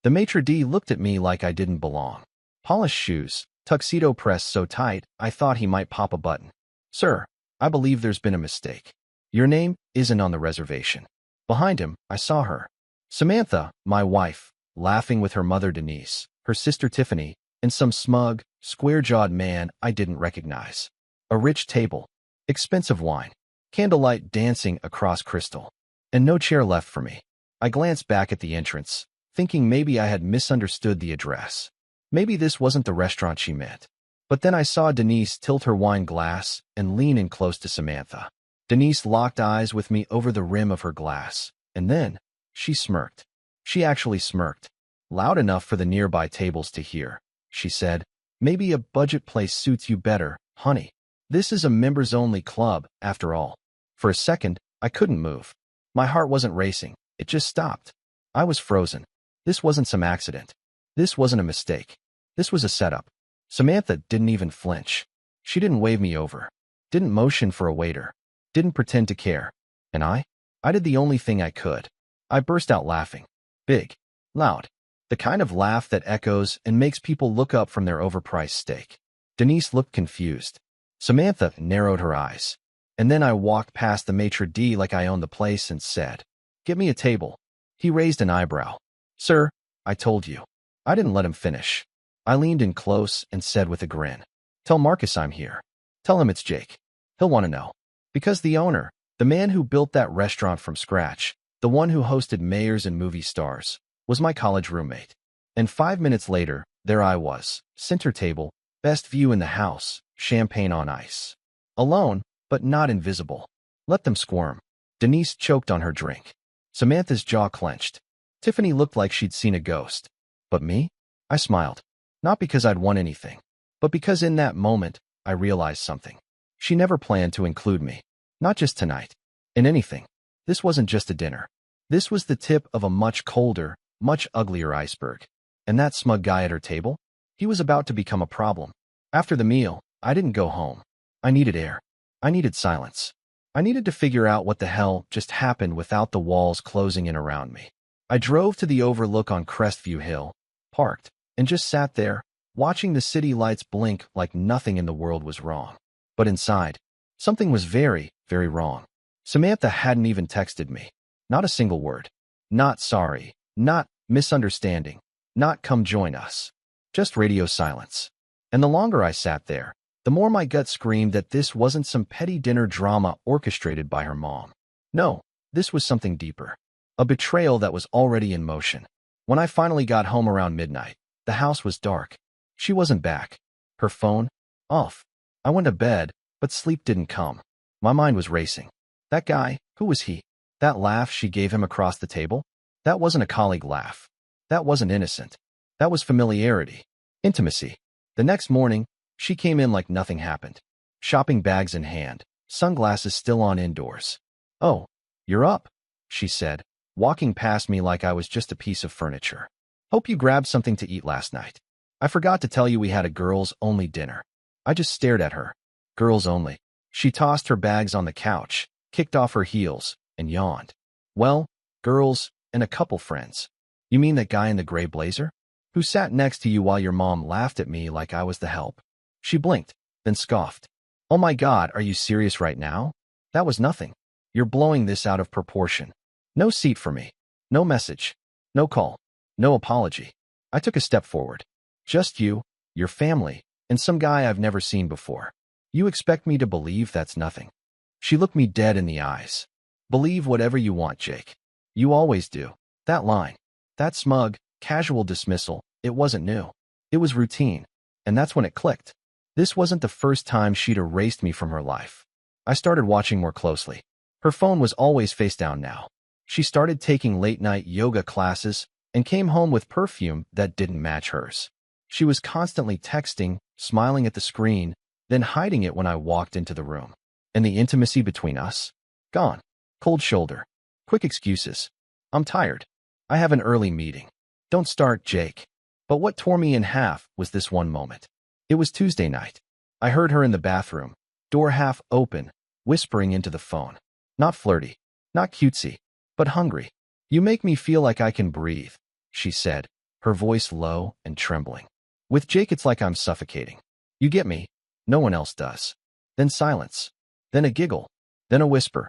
The maitre d' looked at me like I didn't belong. Polished shoes, tuxedo pressed so tight I thought he might pop a button. Sir, I believe there's been a mistake. Your name isn't on the reservation. Behind him, I saw her. Samantha, my wife, laughing with her mother Denise, her sister Tiffany, and some smug, square-jawed man I didn't recognize. A rich table, expensive wine, candlelight dancing across crystal, and no chair left for me. I glanced back at the entrance, thinking maybe I had misunderstood the address. Maybe this wasn't the restaurant she meant. But then I saw Denise tilt her wine glass and lean in close to Samantha. Denise locked eyes with me over the rim of her glass, and then she smirked. She actually smirked, loud enough for the nearby tables to hear. She said, "Maybe a budget place suits you better, honey. This is a members-only club, after all." For a second, I couldn't move. My heart wasn't racing. It just stopped. I was frozen. This wasn't some accident. This wasn't a mistake. This was a setup. Samantha didn't even flinch. She didn't wave me over. Didn't motion for a waiter. Didn't pretend to care. And I did the only thing I could. I burst out laughing. Big. Loud. The kind of laugh that echoes and makes people look up from their overpriced steak. Denise looked confused. Samantha narrowed her eyes. And then I walked past the maitre d' like I owned the place and said, "Get me a table." He raised an eyebrow. "Sir, I told you." I didn't let him finish. I leaned in close and said with a grin, "Tell Marcus I'm here. Tell him it's Jake. He'll want to know." Because the owner, the man who built that restaurant from scratch, the one who hosted mayors and movie stars, was my college roommate. And 5 minutes later, there I was, center table, best view in the house, champagne on ice. Alone, but not invisible. Let them squirm. Denise choked on her drink. Samantha's jaw clenched. Tiffany looked like she'd seen a ghost. But me? I smiled. Not because I'd won anything, but because in that moment, I realized something. She never planned to include me. Not just tonight. In anything. This wasn't just a dinner. This was the tip of a much colder, much uglier iceberg. And that smug guy at her table? He was about to become a problem. After the meal, I didn't go home. I needed air. I needed silence. I needed to figure out what the hell just happened without the walls closing in around me. I drove to the overlook on Crestview Hill, parked, and just sat there, watching the city lights blink like nothing in the world was wrong. But inside, something was very, very wrong. Samantha hadn't even texted me. Not a single word. Not sorry. Not misunderstanding. Not come join us. Just radio silence. And the longer I sat there, the more my gut screamed that this wasn't some petty dinner drama orchestrated by her mom. No, this was something deeper. A betrayal that was already in motion. When I finally got home around midnight, the house was dark. She wasn't back. Her phone? Off. I went to bed, but sleep didn't come. My mind was racing. That guy, who was he? That laugh she gave him across the table? That wasn't a colleague laugh. That wasn't innocent. That was familiarity. Intimacy. The next morning, she came in like nothing happened. Shopping bags in hand, sunglasses still on indoors. "Oh, you're up," she said, walking past me like I was just a piece of furniture. "Hope you grabbed something to eat last night. I forgot to tell you we had a girls-only dinner." I just stared at her. Girls only. She tossed her bags on the couch, kicked off her heels, and yawned. "Well, girls and a couple friends." "You mean that guy in the gray blazer? Who sat next to you while your mom laughed at me like I was the help?" She blinked, then scoffed. "Oh my God, are you serious right now? That was nothing. You're blowing this out of proportion. No seat for me. No message. No call. No apology." I took a step forward. "Just you, your family, and some guy I've never seen before. You expect me to believe that's nothing?" She looked me dead in the eyes. "Believe whatever you want, Jake. You always do." That line, that smug, casual dismissal, it wasn't new. It was routine. And that's when it clicked. This wasn't the first time she'd erased me from her life. I started watching more closely. Her phone was always face down now. She started taking late-night yoga classes and came home with perfume that didn't match hers. She was constantly texting, smiling at the screen, then hiding it when I walked into the room. And the intimacy between us? Gone. Cold shoulder. Quick excuses. "I'm tired. I have an early meeting." Don't start, Jake. But what tore me in half was this one moment. It was Tuesday night. I heard her in the bathroom, door half open, whispering into the phone. Not flirty, not cutesy, but hungry. "You make me feel like I can breathe," she said, her voice low and trembling. With Jake, it's like I'm suffocating. You get me? No one else does. Then silence. Then a giggle. Then a whisper.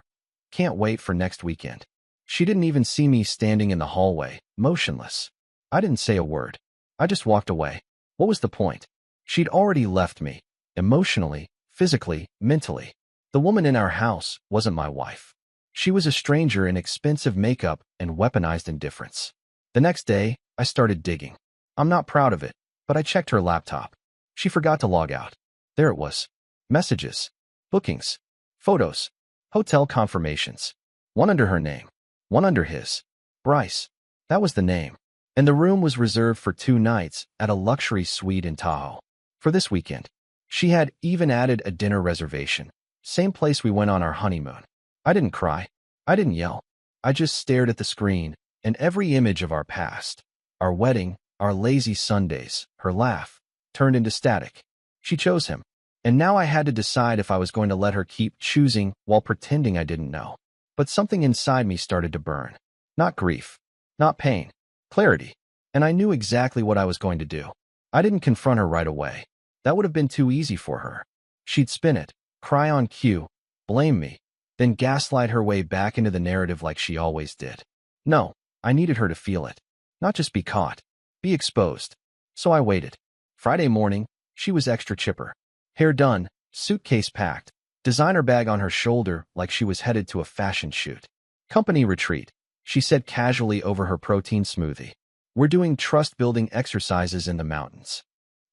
Can't wait for next weekend. She didn't even see me standing in the hallway, motionless. I didn't say a word. I just walked away. What was the point? She'd already left me, emotionally, physically, mentally. The woman in our house wasn't my wife. She was a stranger in expensive makeup and weaponized indifference. The next day, I started digging. I'm not proud of it, but I checked her laptop. She forgot to log out. There it was. Messages, bookings, photos, hotel confirmations. One under her name, one under his. Bryce. That was the name. And the room was reserved for 2 nights at a luxury suite in Tahoe. For this weekend. She had even added a dinner reservation. Same place we went on our honeymoon. I didn't cry. I didn't yell. I just stared at the screen, and every image of our past, our wedding, our lazy Sundays, her laugh, turned into static. She chose him. And now I had to decide if I was going to let her keep choosing while pretending I didn't know. But something inside me started to burn. Not grief. Not pain. Clarity. And I knew exactly what I was going to do. I didn't confront her right away. That would have been too easy for her. She'd spin it, cry on cue, blame me, then gaslight her way back into the narrative like she always did. No, I needed her to feel it. Not just be caught. Be exposed. So I waited. Friday morning, she was extra chipper. Hair done, suitcase packed, designer bag on her shoulder like she was headed to a fashion shoot. Company retreat, she said casually over her protein smoothie. We're doing trust-building exercises in the mountains.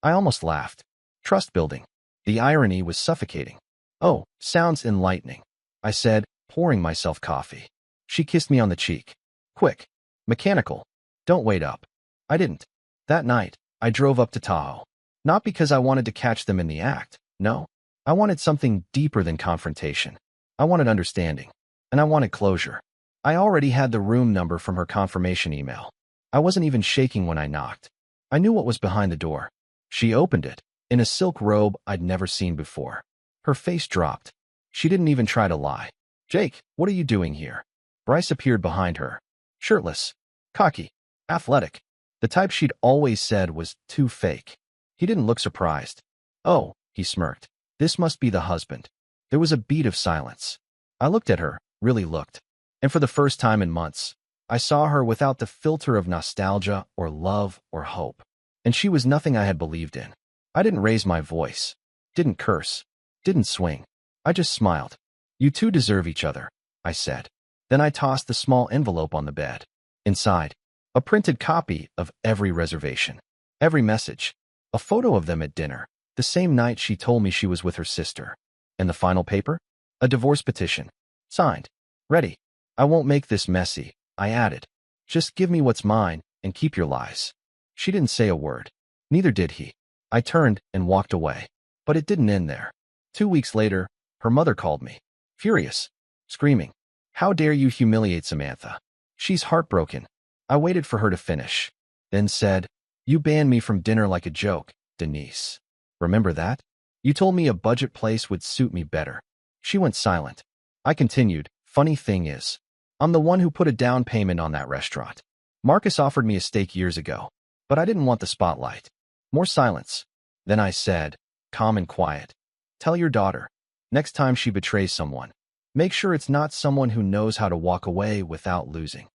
I almost laughed. Trust-building. The irony was suffocating. Oh, sounds enlightening, I said, pouring myself coffee. She kissed me on the cheek. Quick. Mechanical. Don't wait up. I didn't. That night, I drove up to Tahoe. Not because I wanted to catch them in the act. No. I wanted something deeper than confrontation. I wanted understanding. And I wanted closure. I already had the room number from her confirmation email. I wasn't even shaking when I knocked. I knew what was behind the door. She opened it, in a silk robe I'd never seen before. Her face dropped. She didn't even try to lie. Jake, what are you doing here? Bryce appeared behind her. Shirtless. Cocky. Athletic. The type she'd always said was too fake. He didn't look surprised. Oh, he smirked. This must be the husband. There was a beat of silence. I looked at her, really looked. And for the first time in months, I saw her without the filter of nostalgia or love or hope. And she was nothing I had believed in. I didn't raise my voice. Didn't curse. Didn't swing. I just smiled. You two deserve each other, I said. Then I tossed the small envelope on the bed. Inside, a printed copy of every reservation. Every message. A photo of them at dinner, the same night she told me she was with her sister. And the final paper? A divorce petition. Signed. Ready. I won't make this messy, I added. Just give me what's mine and keep your lies. She didn't say a word. Neither did he. I turned and walked away. But it didn't end there. 2 weeks later, her mother called me. Furious. Screaming. How dare you humiliate Samantha? She's heartbroken. I waited for her to finish. Then said, You banned me from dinner like a joke, Denise. Remember that? You told me a budget place would suit me better. She went silent. I continued, Funny thing is, I'm the one who put a down payment on that restaurant. Marcus offered me a steak years ago, but I didn't want the spotlight. More silence. Then I said, calm and quiet, Tell your daughter, next time she betrays someone, make sure it's not someone who knows how to walk away without losing.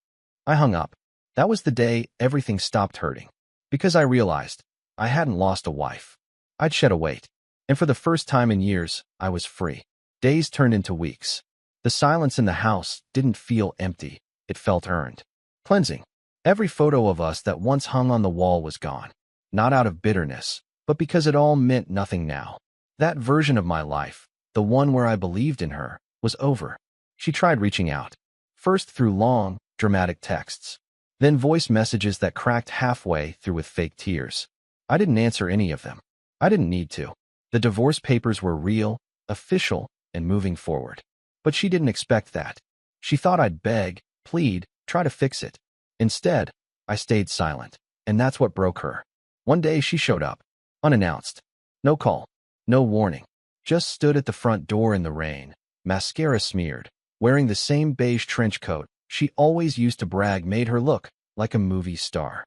I hung up. That was the day everything stopped hurting. Because I realized I hadn't lost a wife. I'd shed a weight. And for the first time in years, I was free. Days turned into weeks. The silence in the house didn't feel empty. It felt earned. Cleansing. Every photo of us that once hung on the wall was gone. Not out of bitterness, but because it all meant nothing now. That version of my life, the one where I believed in her, was over. She tried reaching out. First through long, dramatic texts. Then voice messages that cracked halfway through with fake tears. I didn't answer any of them. I didn't need to. The divorce papers were real, official, and moving forward. But she didn't expect that. She thought I'd beg, plead, try to fix it. Instead, I stayed silent. And that's what broke her. One day she showed up. Unannounced. No call. No warning. Just stood at the front door in the rain, mascara smeared, wearing the same beige trench coat she always used to brag made her look like a movie star.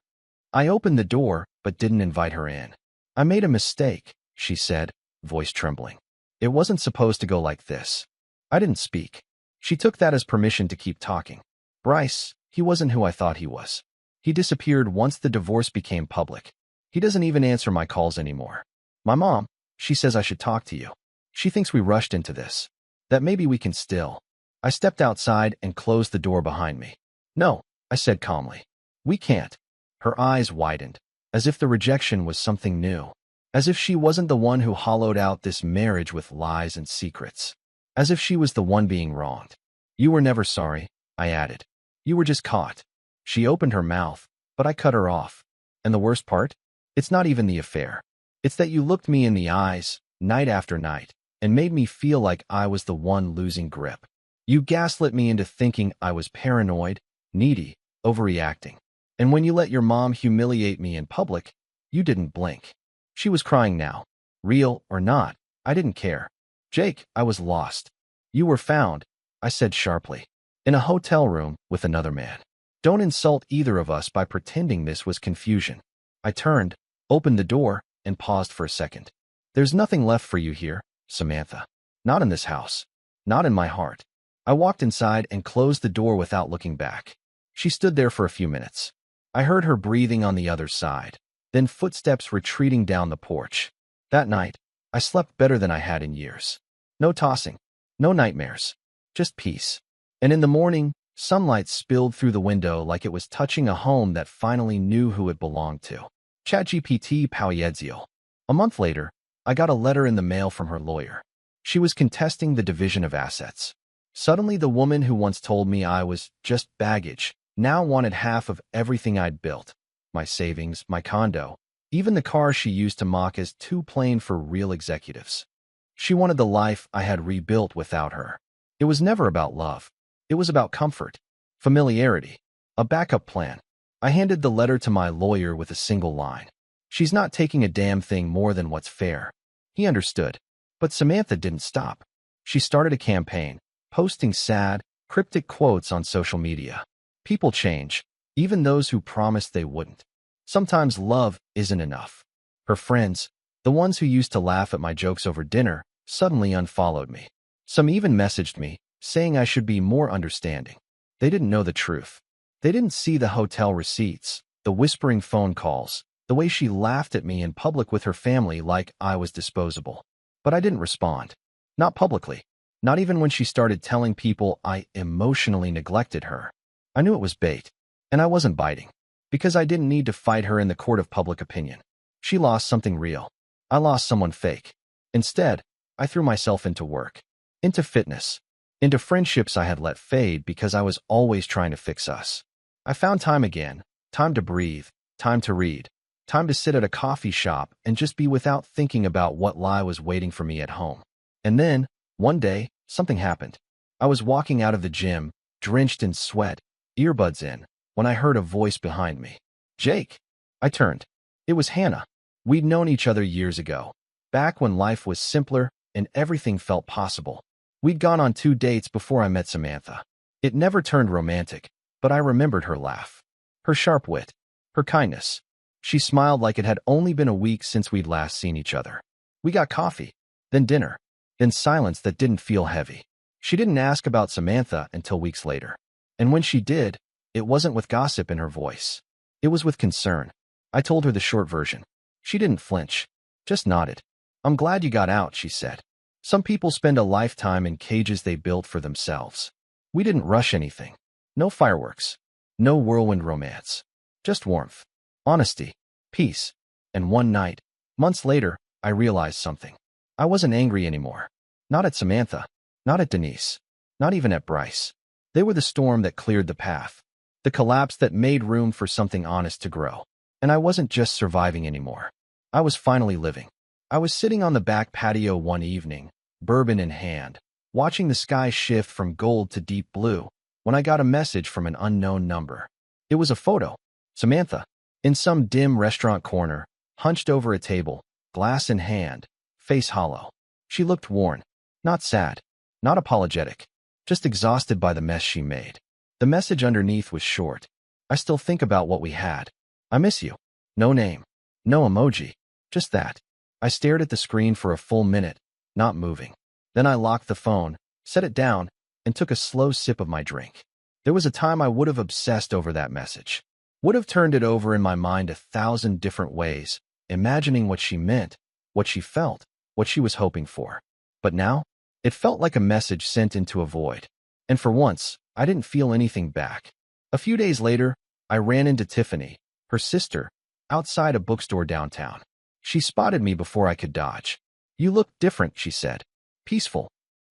I opened the door, but didn't invite her in. I made a mistake, she said, voice trembling. It wasn't supposed to go like this. I didn't speak. She took that as permission to keep talking. Bryce, he wasn't who I thought he was. He disappeared once the divorce became public. He doesn't even answer my calls anymore. My mom, she says I should talk to you. She thinks we rushed into this. That maybe we can still. I stepped outside and closed the door behind me. No, I said calmly. We can't. Her eyes widened, as if the rejection was something new. As if she wasn't the one who hollowed out this marriage with lies and secrets. As if she was the one being wronged. You were never sorry, I added. You were just caught. She opened her mouth, but I cut her off. And the worst part? It's not even the affair. It's that you looked me in the eyes, night after night, and made me feel like I was the one losing grip. You gaslit me into thinking I was paranoid, needy, overreacting. And when you let your mom humiliate me in public, you didn't blink. She was crying now. Real or not, I didn't care. Jake, I was lost. You were found, I said sharply, in a hotel room with another man. Don't insult either of us by pretending this was confusion. I turned, opened the door, and paused for a second. There's nothing left for you here, Samantha. Not in this house. Not in my heart. I walked inside and closed the door without looking back. She stood there for a few minutes. I heard her breathing on the other side, then footsteps retreating down the porch. That night, I slept better than I had in years. No tossing, no nightmares, just peace. And in the morning, sunlight spilled through the window like it was touching a home that finally knew who it belonged to. ChatGPT Pauiedzio. A month later, I got a letter in the mail from her lawyer. She was contesting the division of assets. Suddenly, the woman who once told me I was just baggage now wanted half of everything I'd built. My savings, my condo, even the car she used to mock as too plain for real executives. She wanted the life I had rebuilt without her. It was never about love. It was about comfort, familiarity, a backup plan. I handed the letter to my lawyer with a single line. She's not taking a damn thing more than what's fair. He understood. But Samantha didn't stop. She started a campaign, posting sad, cryptic quotes on social media. People change, even those who promised they wouldn't. Sometimes love isn't enough. Her friends, the ones who used to laugh at my jokes over dinner, suddenly unfollowed me. Some even messaged me, saying I should be more understanding. They didn't know the truth. They didn't see the hotel receipts, the whispering phone calls, the way she laughed at me in public with her family like I was disposable. But I didn't respond. Not publicly. Not even when she started telling people I emotionally neglected her. I knew it was bait, and I wasn't biting, because I didn't need to fight her in the court of public opinion. She lost something real. I lost someone fake. Instead, I threw myself into work, into fitness, into friendships I had let fade because I was always trying to fix us. I found time again, time to breathe, time to read, time to sit at a coffee shop and just be without thinking about what lie was waiting for me at home. And then, one day, something happened. I was walking out of the gym, drenched in sweat, earbuds in, when I heard a voice behind me. Jake! I turned. It was Hannah. We'd known each other years ago, back when life was simpler and everything felt possible. We'd gone on 2 dates before I met Samantha. It never turned romantic, but I remembered her laugh, her sharp wit, her kindness. She smiled like it had only been a week since we'd last seen each other. We got coffee, then dinner, then silence that didn't feel heavy. She didn't ask about Samantha until weeks later. And when she did, it wasn't with gossip in her voice. It was with concern. I told her the short version. She didn't flinch, just nodded. I'm glad you got out, she said. Some people spend a lifetime in cages they built for themselves. We didn't rush anything. No fireworks. No whirlwind romance. Just warmth, honesty, peace. And one night, months later, I realized something. I wasn't angry anymore. Not at Samantha. Not at Denise. Not even at Bryce. They were the storm that cleared the path. The collapse that made room for something honest to grow. And I wasn't just surviving anymore. I was finally living. I was sitting on the back patio one evening, bourbon in hand, watching the sky shift from gold to deep blue, when I got a message from an unknown number. It was a photo. Samantha, in some dim restaurant corner, hunched over a table, glass in hand, face hollow. She looked worn, not sad, not apologetic, just exhausted by the mess she made. The message underneath was short. I still think about what we had. I miss you. No name. No emoji. Just that. I stared at the screen for a full minute, not moving. Then I locked the phone, set it down, and took a slow sip of my drink. There was a time I would have obsessed over that message. Would have turned it over in my mind 1,000 different ways, imagining what she meant, what she felt, what she was hoping for. But now, it felt like a message sent into a void. And for once, I didn't feel anything back. A few days later, I ran into Tiffany, her sister, outside a bookstore downtown. She spotted me before I could dodge. "You look different," she said. "Peaceful."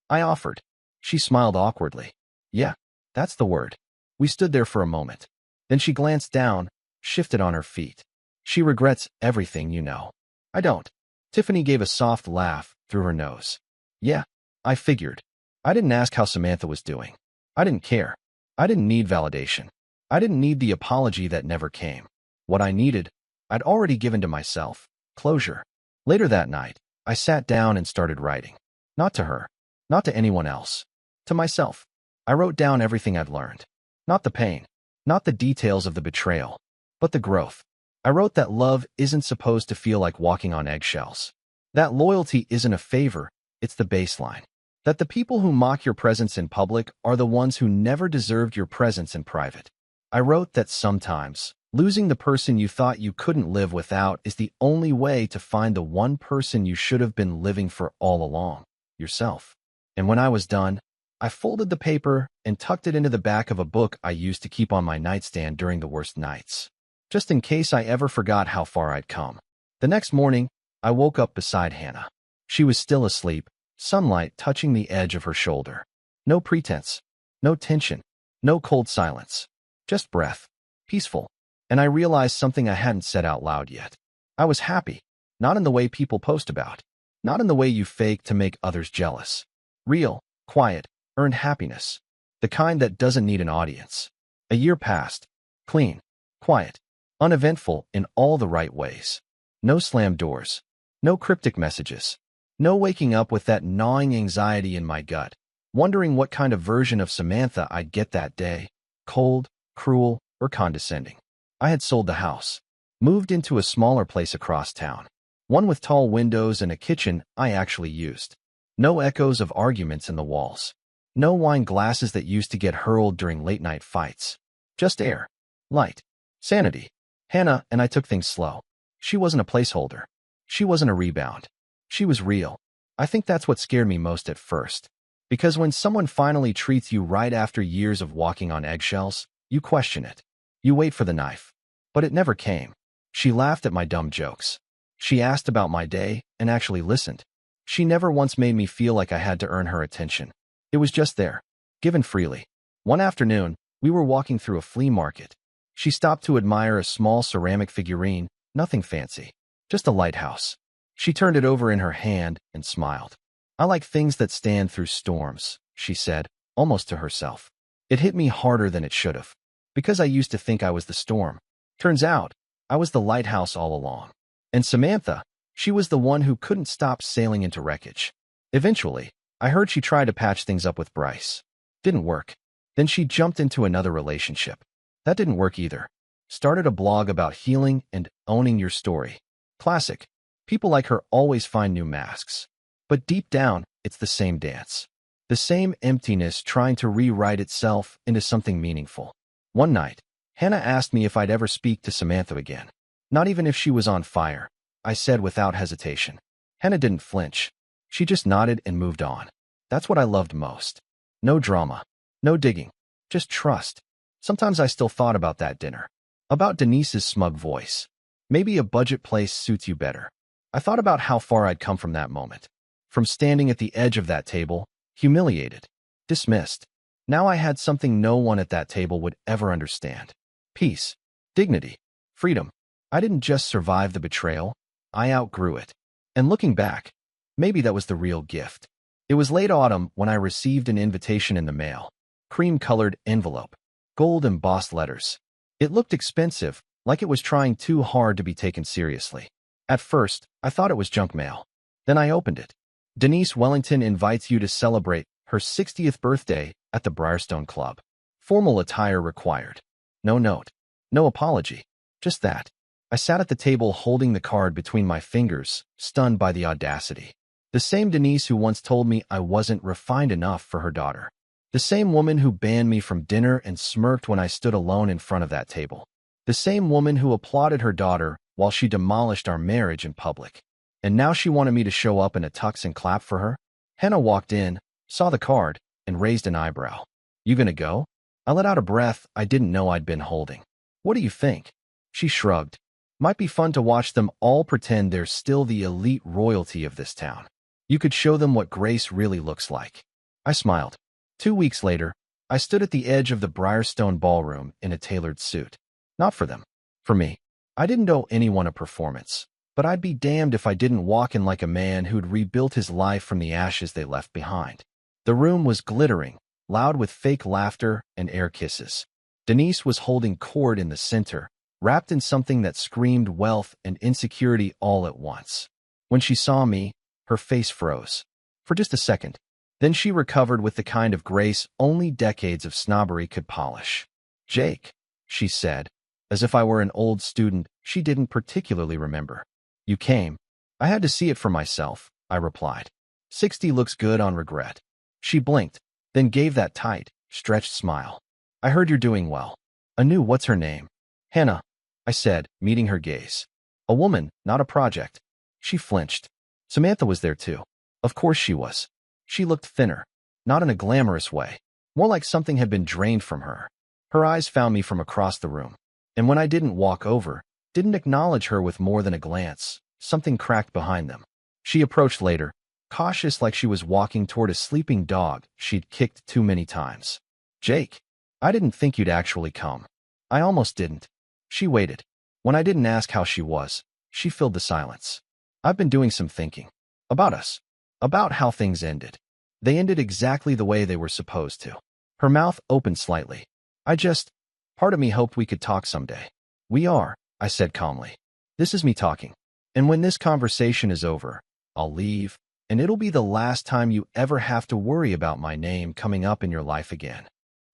I offered. She smiled awkwardly. "Yeah, that's the word." We stood there for a moment. Then she glanced down, shifted on her feet. "She regrets everything, you know." "I don't." Tiffany gave a soft laugh through her nose. "Yeah, I figured." I didn't ask how Samantha was doing. I didn't care. I didn't need validation. I didn't need the apology that never came. What I needed, I'd already given to myself. Closure. Later that night, I sat down and started writing. Not to her. Not to anyone else. To myself. I wrote down everything I'd learned. Not the pain. Not the details of the betrayal. But the growth. I wrote that love isn't supposed to feel like walking on eggshells. That loyalty isn't a favor, it's the baseline. That the people who mock your presence in public are the ones who never deserved your presence in private. I wrote that sometimes, losing the person you thought you couldn't live without is the only way to find the one person you should have been living for all along, yourself. And when I was done, I folded the paper and tucked it into the back of a book I used to keep on my nightstand during the worst nights, just in case I ever forgot how far I'd come. The next morning, I woke up beside Hannah. She was still asleep, sunlight touching the edge of her shoulder. No pretense, no tension, no cold silence, just breath, peaceful. And I realized something I hadn't said out loud yet. I was happy, not in the way people post about, not in the way you fake to make others jealous. Real, quiet, earned happiness, the kind that doesn't need an audience. A year passed, clean, quiet, uneventful in all the right ways. No slammed doors, no cryptic messages, no waking up with that gnawing anxiety in my gut, wondering what kind of version of Samantha I'd get that day, cold, cruel, or condescending. I had sold the house, moved into a smaller place across town, one with tall windows and a kitchen I actually used. No echoes of arguments in the walls. No wine glasses that used to get hurled during late-night fights. Just air, light, sanity. Hannah and I took things slow. She wasn't a placeholder. She wasn't a rebound. She was real. I think that's what scared me most at first. Because when someone finally treats you right after years of walking on eggshells, you question it. You wait for the knife. But it never came. She laughed at my dumb jokes. She asked about my day and actually listened. She never once made me feel like I had to earn her attention. It was just there, given freely. One afternoon, we were walking through a flea market. She stopped to admire a small ceramic figurine, nothing fancy, just a lighthouse. She turned it over in her hand and smiled. "I like things that stand through storms," she said, almost to herself. It hit me harder than it should have, because I used to think I was the storm. Turns out, I was the lighthouse all along. And Samantha, she was the one who couldn't stop sailing into wreckage. Eventually, I heard she tried to patch things up with Bryce. Didn't work. Then she jumped into another relationship. That didn't work either. Started a blog about healing and owning your story. Classic. People like her always find new masks. But deep down, it's the same dance. The same emptiness trying to rewrite itself into something meaningful. One night, Hannah asked me if I'd ever speak to Samantha again. Not even if she was on fire, I said without hesitation. Hannah didn't flinch. She just nodded and moved on. That's what I loved most. No drama. No digging. Just trust. Sometimes I still thought about that dinner. About Denise's smug voice. Maybe a budget place suits you better. I thought about how far I'd come from that moment. From standing at the edge of that table, humiliated, dismissed. Now I had something no one at that table would ever understand. Peace. Dignity. Freedom. I didn't just survive the betrayal. I outgrew it. And looking back, maybe that was the real gift. It was late autumn when I received an invitation in the mail. Cream-colored envelope. Gold embossed letters. It looked expensive, like it was trying too hard to be taken seriously. At first, I thought it was junk mail. Then I opened it. Denise Wellington invites you to celebrate her 60th birthday at the Briarstone Club. Formal attire required. No note. No apology. Just that. I sat at the table holding the card between my fingers, stunned by the audacity. The same Denise who once told me I wasn't refined enough for her daughter. The same woman who banned me from dinner and smirked when I stood alone in front of that table. The same woman who applauded her daughter while she demolished our marriage in public. And now she wanted me to show up in a tux and clap for her? Hannah walked in, saw the card, and raised an eyebrow. You gonna go? I let out a breath I didn't know I'd been holding. What do you think? She shrugged. Might be fun to watch them all pretend they're still the elite royalty of this town. You could show them what grace really looks like. I smiled. 2 weeks later, I stood at the edge of the Briarstone ballroom in a tailored suit. Not for them. For me. I didn't owe anyone a performance, but I'd be damned if I didn't walk in like a man who'd rebuilt his life from the ashes they left behind. The room was glittering, loud with fake laughter and air kisses. Denise was holding cord in the center, wrapped in something that screamed wealth and insecurity all at once. When she saw me, her face froze. For just a second. Then she recovered with the kind of grace only decades of snobbery could polish. Jake, she said, as if I were an old student she didn't particularly remember. You came. I had to see it for myself, I replied. 60 looks good on regret. She blinked, then gave that tight, stretched smile. I heard you're doing well. What's her name? Hannah, I said, meeting her gaze. A woman, not a project. She flinched. Samantha was there too. Of course she was. She looked thinner, not in a glamorous way, more like something had been drained from her. Her eyes found me from across the room, and when I didn't walk over, didn't acknowledge her with more than a glance, something cracked behind them. She approached later, cautious like she was walking toward a sleeping dog she'd kicked too many times. Jake, I didn't think you'd actually come. I almost didn't. She waited. When I didn't ask how she was, she filled the silence. I've been doing some thinking. About us. About how things ended. They ended exactly the way they were supposed to. Her mouth opened slightly. Part of me hoped we could talk someday. We are, I said calmly. This is me talking. And when this conversation is over, I'll leave, and it'll be the last time you ever have to worry about my name coming up in your life again.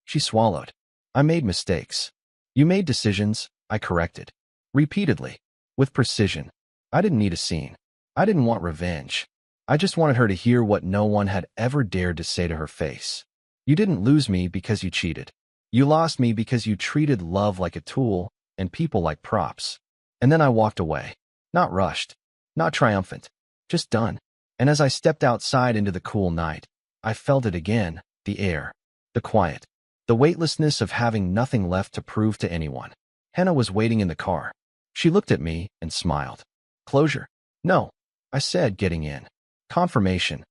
She swallowed. I made mistakes. You made decisions, I corrected. Repeatedly. With precision. I didn't need a scene. I didn't want revenge. I just wanted her to hear what no one had ever dared to say to her face. You didn't lose me because you cheated. You lost me because you treated love like a tool and people like props. And then I walked away. Not rushed. Not triumphant. Just done. And as I stepped outside into the cool night, I felt it again, the air, the quiet, the weightlessness of having nothing left to prove to anyone. Hannah was waiting in the car. She looked at me and smiled. Closure? No, I said, getting in. Confirmation.